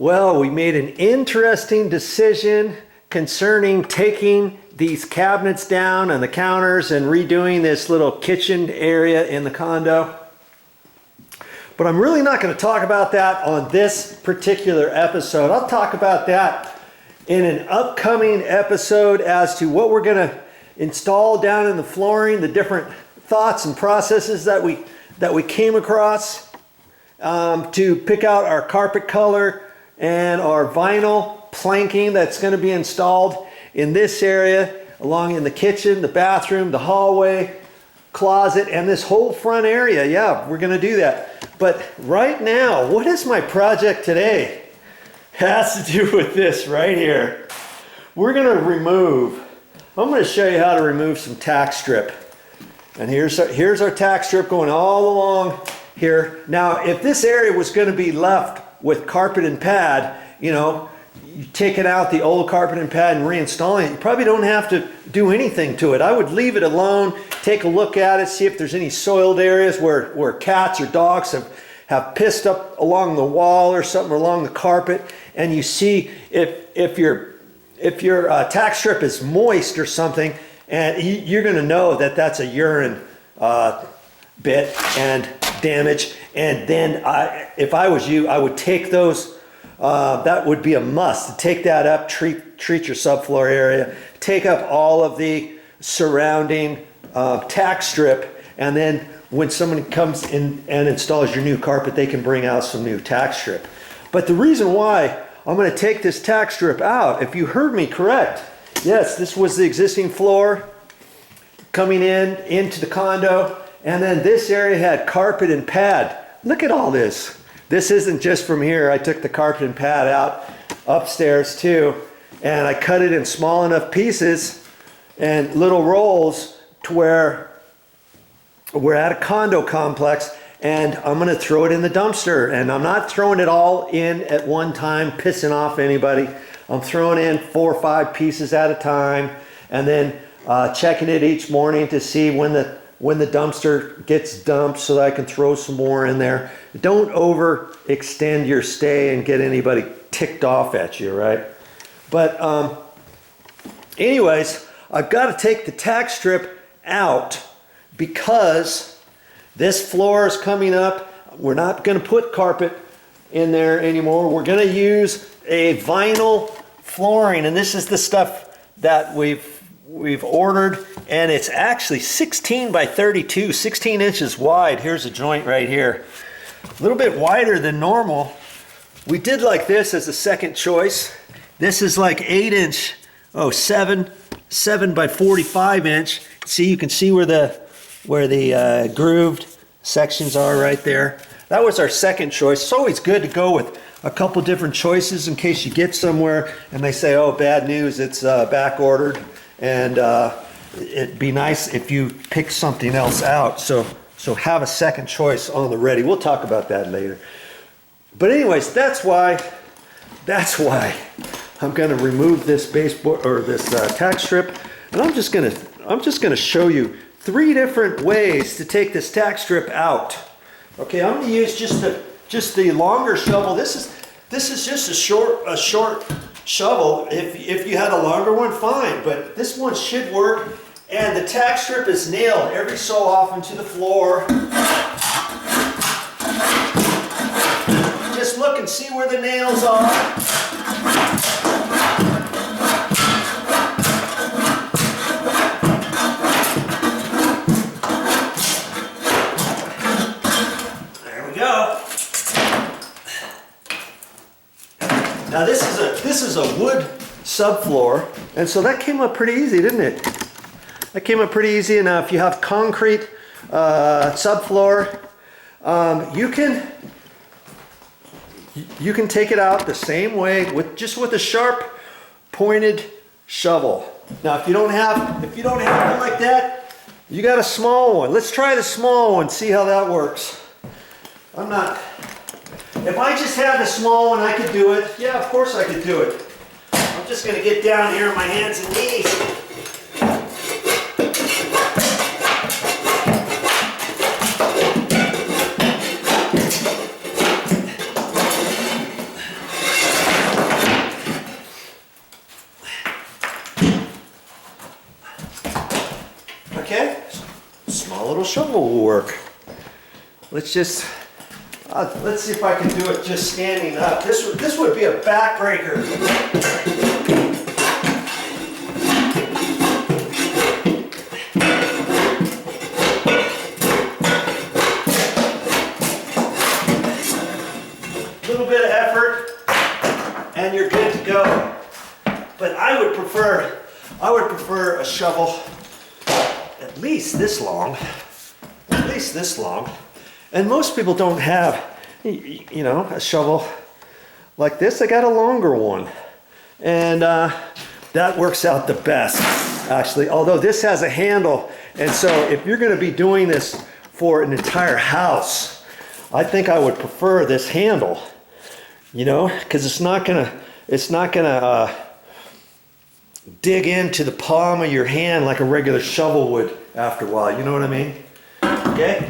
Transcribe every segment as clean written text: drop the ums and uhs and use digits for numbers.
Well, we made an interesting decision concerning taking these cabinets down and the counters and redoing this little kitchen area in the condo. But I'm really not going to talk about that on this particular episode. I'll talk about that in an upcoming episode as to what we're going to install down in the flooring, the different thoughts and processes that we came across to pick out our carpet color and our vinyl planking that's going to be installed in this area, along in the kitchen, the bathroom, the hallway, closet, and this whole front area. Yeah, we're going to do that. But right now, what is my project today? It has to do with this right here. We're going to I'm going to show you how to remove some tack strip. And here's our tack strip going all along here. Now, if this area was going to be left with carpet and pad, you know, you taking out the old carpet and pad and reinstalling it, you probably don't have to do anything to it. I would leave it alone, take a look at it, see if there's any soiled areas where cats or dogs have pissed up along the wall or something, or along the carpet, and you see if your tack strip is moist or something, and you're going to know that that's a urine bit and damage. And then if I was you, I would take those. That would be a must to take that up, treat your subfloor area, take up all of the surrounding tack strip, and then when someone comes in and installs your new carpet, they can bring out some new tack strip. But the reason why I'm going to take this tack strip out, if you heard me correct, yes, this was the existing floor coming into the condo, and then this area had carpet and pad. Look at all this. This isn't just from here. I took the carpet and pad out upstairs too, and I cut it in small enough pieces and little rolls to where we're at a condo complex, and I'm going to throw it in the dumpster. And I'm not throwing it all in at one time, pissing off anybody. I'm throwing in 4 or 5 pieces at a time, and then checking it each morning to see when the dumpster gets dumped so that I can throw some more in there. Don't overextend your stay and get anybody ticked off at you, right? But anyways, I've got to take the tack strip out because this floor is coming up. We're not going to put carpet in there anymore. We're going to use a vinyl flooring, and this is the stuff that we've ordered, and it's actually 16 by 32, 16 inches wide. Here's a joint right here, a little bit wider than normal. We did like this as a second choice. This is like 8-inch, 7 by 45 inch. See, you can see where the grooved sections are right there. That was our second choice. It's always good to go with a couple different choices in case you get somewhere and they say, oh, bad news, it's back ordered. And it'd be nice if you pick something else out. So have a second choice on the ready. We'll talk about that later. But anyways, that's why I'm going to remove this baseboard or this tack strip, and I'm just going to show you 3 different ways to take this tack strip out. Okay, I'm going to use just the longer shovel. This is just a short shovel. If you had a longer one, fine, but this one should work. And the tack strip is nailed every so often to the floor. Just look and see where the nails are. There we go. Now this is a wood subfloor, and so that came up pretty easy, didn't it? That came up pretty easy. And now if you have concrete subfloor, you can take it out the same way with a sharp pointed shovel. Now if you don't have one like that, you got a small one. Let's try the small one, see how that works. If I just had the small one, I could do it. Yeah, of course I could do it. I'm just going to get down here on my hands and knees. little shovel will work. Let's see if I can do it just standing up. This would be a backbreaker. A little bit of effort, and you're good to go. But I would prefer a shovel at least this long. At least this long. And most people don't have, you know, a shovel like this. I got a longer one. And that works out the best, actually. Although this has a handle. And so if you're going to be doing this for an entire house, I think I would prefer this handle. You know, because it's not gonna dig into the palm of your hand like a regular shovel would after a while. You know what I mean? Okay.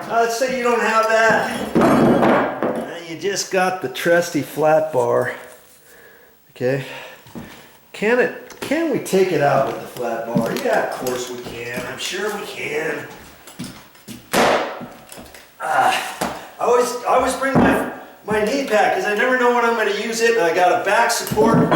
Let's say you don't have that. You just got the trusty flat bar. Okay. Can we take it out with the flat bar? Yeah, of course we can. I'm sure we can. I always bring my knee pad because I never know when I'm going to use it. And I got a back support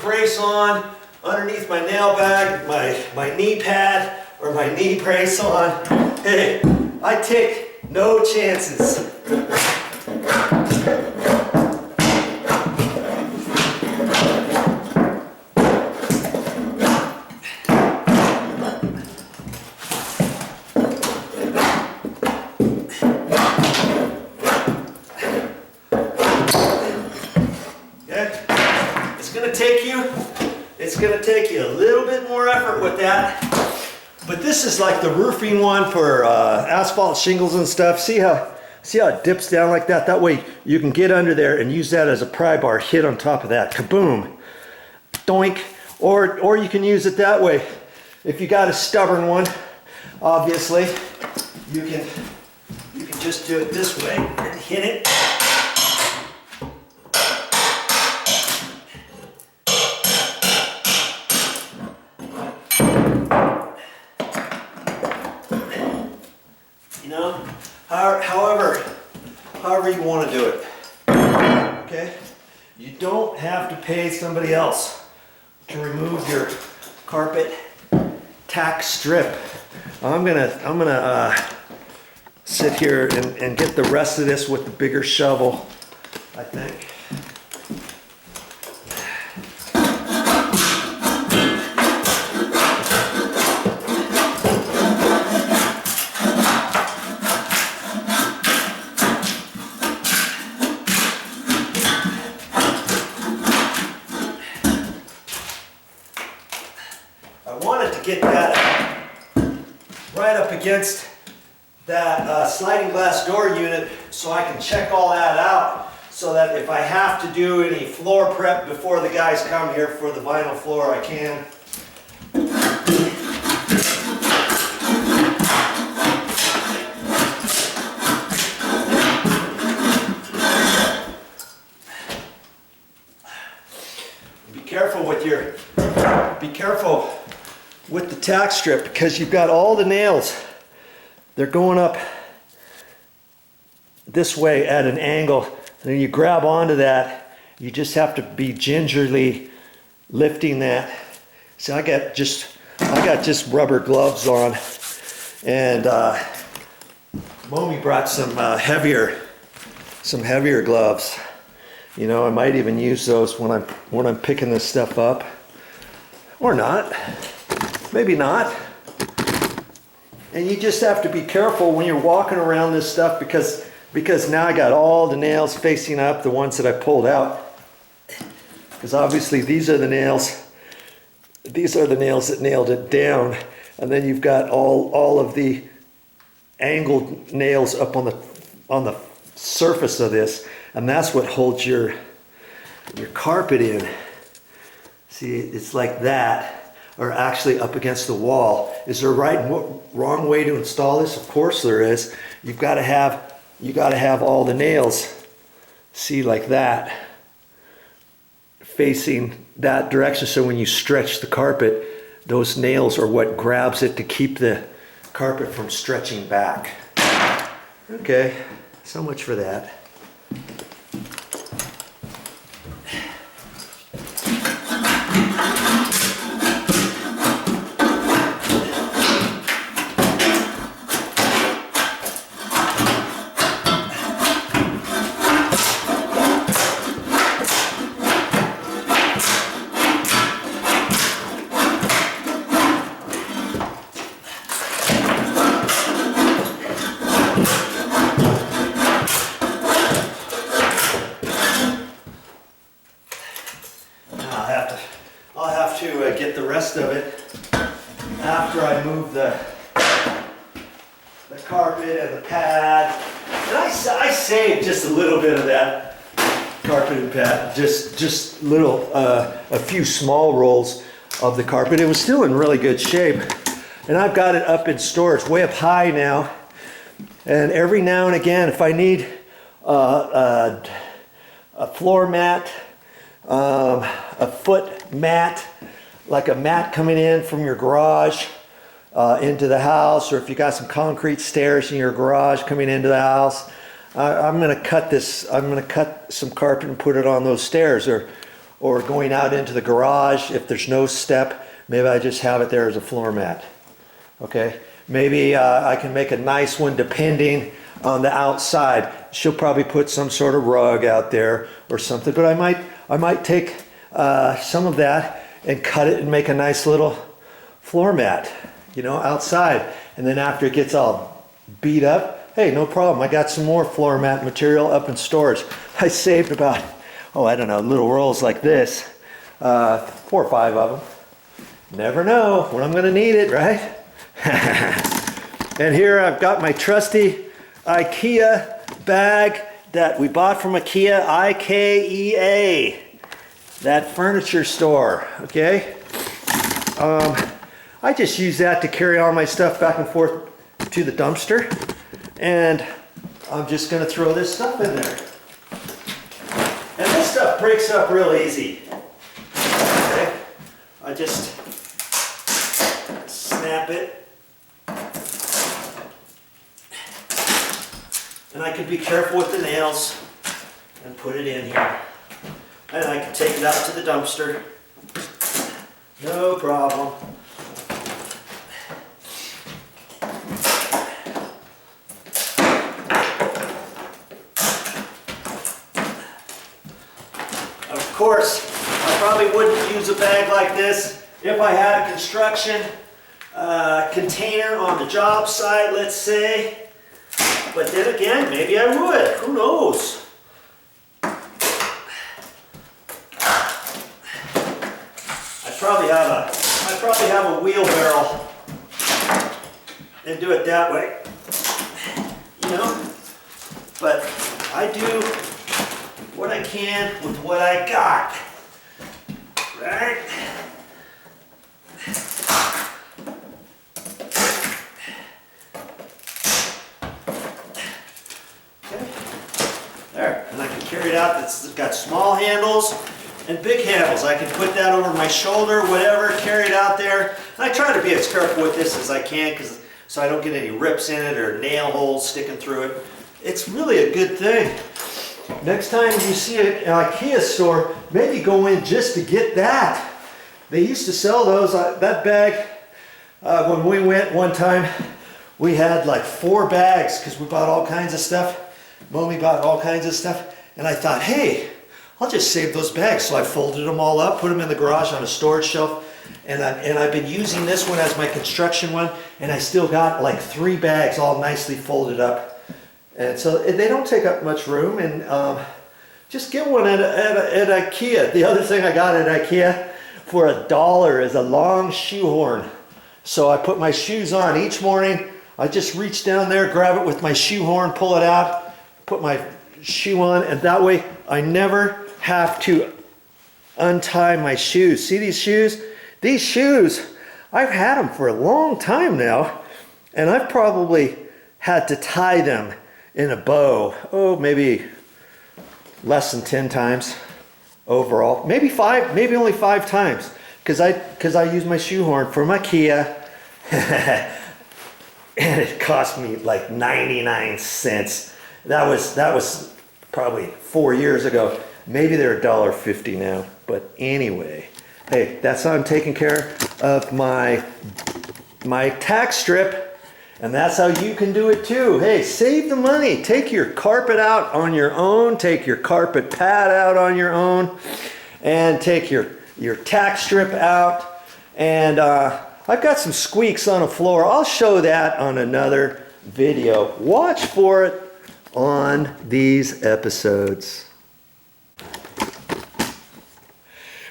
brace on underneath my nail bag, my knee pad or my knee brace on. Hey, I take no chances. It's going to take you a little bit more effort with that, but this is like the roofing one for asphalt shingles and stuff. See how it dips down like that? That way you can get under there and use that as a pry bar, hit on top of that, kaboom, doink. Or you can use it that way. If you got a stubborn one, obviously, you can just do it this way and hit it. However you want to do it. Okay? You don't have to pay somebody else to remove your carpet tack strip. I'm gonna sit here and get the rest of this with the bigger shovel, I think. Get that right up against that sliding glass door unit so I can check all that out, so that if I have to do any floor prep before the guys come here for the vinyl floor, I can. Be careful with the tack strip, because you've got all the nails. They're going up this way at an angle, and then you grab onto that. You just have to be gingerly lifting that. See, I got just rubber gloves on, and Mommy brought some heavier gloves. You know, I might even use those when I'm picking this stuff up, or not. Maybe not. And you just have to be careful when you're walking around this stuff, because now I got all the nails facing up, the ones that I pulled out. Because obviously these are the nails that nailed it down. And then you've got all of the angled nails up on the surface of this, and that's what holds your carpet in. See, it's like that. Or actually up against the wall. Is there a right and wrong way to install this? Of course there is. You got to have all the nails, see, like that, facing that direction. So when you stretch the carpet, those nails are what grabs it to keep the carpet from stretching back. Okay, so much for that. Get the rest of it after I move the carpet and the pad. And I saved just a little bit of that carpet and pad, just little, a few small rolls of the carpet. It was still in really good shape. And I've got it up in storage, way up high now. And every now and again, if I need a floor mat, a foot mat, like a mat coming in from your garage into the house, or if you got some concrete stairs in your garage coming into the house, I'm going to cut some carpet and put it on those stairs, or going out into the garage. If there's no step, maybe I just have it there as a floor mat. Okay, maybe I can make a nice one depending on the outside. She'll probably put some sort of rug out there or something, but I might take some of that and cut it and make a nice little floor mat, you know, outside. And then after it gets all beat up, hey, no problem. I got some more floor mat material up in storage. I saved about, I don't know, little rolls like this, 4 or 5 of them. Never know when I'm gonna need it, right? And here I've got my trusty IKEA bag that we bought from IKEA, IKEA. That furniture store, okay? I just use that to carry all my stuff back and forth to the dumpster. And I'm just gonna throw this stuff in there. And this stuff breaks up real easy, okay? I just snap it. And I can be careful with the nails and put it in here. And I can take it out to the dumpster. No problem. Of course, I probably wouldn't use a bag like this if I had a construction container on the job site, let's say. But then again, maybe I would. Who knows? I probably have a wheelbarrow and do it that way, you know, but I do what I can with what I got, right? Okay, there, and I can carry it out. It's got small handles and big handles. I can put that over my shoulder, whatever, carry it out there. And I try to be as careful with this as I can, so I don't get any rips in it or nail holes sticking through it. It's really a good thing. Next time you see an IKEA store, maybe go in just to get that. They used to sell those, that bag, when we went one time, we had like 4 bags because we bought all kinds of stuff. Mommy bought all kinds of stuff. And I thought, hey, I'll just save those bags. So I folded them all up, put them in the garage on a storage shelf, and I've been using this one as my construction one, and I still got like 3 bags all nicely folded up. And so they don't take up much room, and just get one at IKEA. The other thing I got at IKEA for $1 is a long shoehorn. So I put my shoes on each morning. I just reach down there, grab it with my shoehorn, pull it out, put my shoe on, and that way I never have to untie my shoes. See these shoes? These shoes, I've had them for a long time now, and I've probably had to tie them in a bow, maybe less than 10 times overall. Maybe 5, maybe only 5 times, because I use my shoehorn from IKEA. and it cost me like 99 cents. That was probably 4 years ago. Maybe they're $1.50 now. But anyway, hey, that's how I'm taking care of my tack strip. And that's how you can do it too. Hey, save the money. Take your carpet out on your own. Take your carpet pad out on your own. And take your tack strip out. And I've got some squeaks on the floor. I'll show that on another video. Watch for it on these episodes.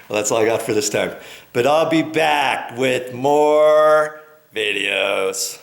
Well, that's all I got for this time. But I'll be back with more videos.